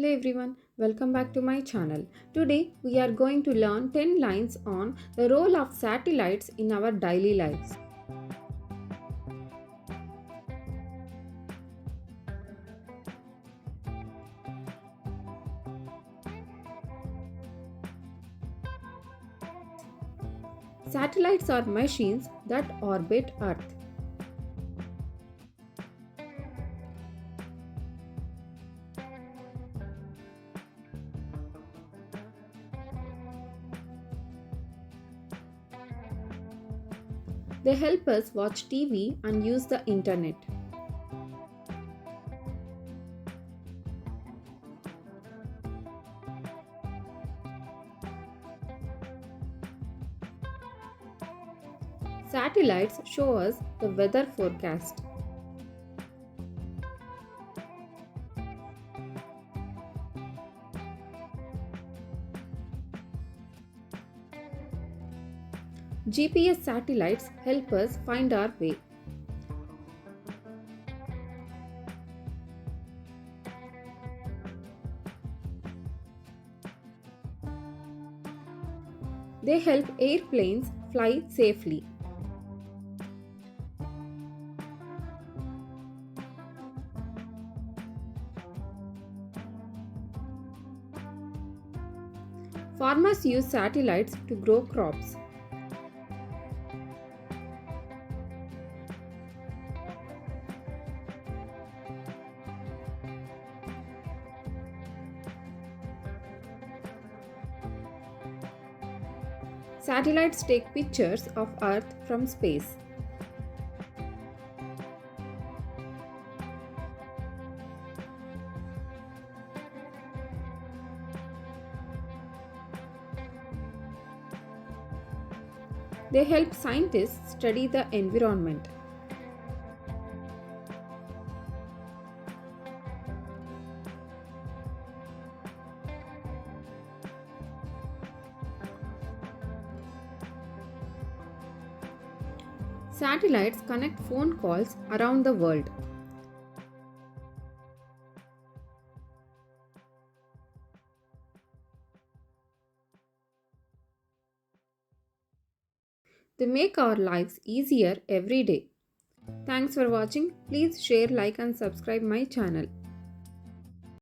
Hello everyone, welcome back to my channel. Today we are going to learn 10 lines on the role of satellites in our daily lives. Satellites are machines that orbit Earth. They help us watch TV and use the internet. Satellites show us the weather forecast. GPS satellites help us find our way. They help airplanes fly safely. Farmers use satellites to grow crops. Satellites take pictures of Earth from space. They help scientists study the environment. Satellites connect phone calls around the world. They make our lives easier every day. Thanks for watching. Please share, like and subscribe my channel.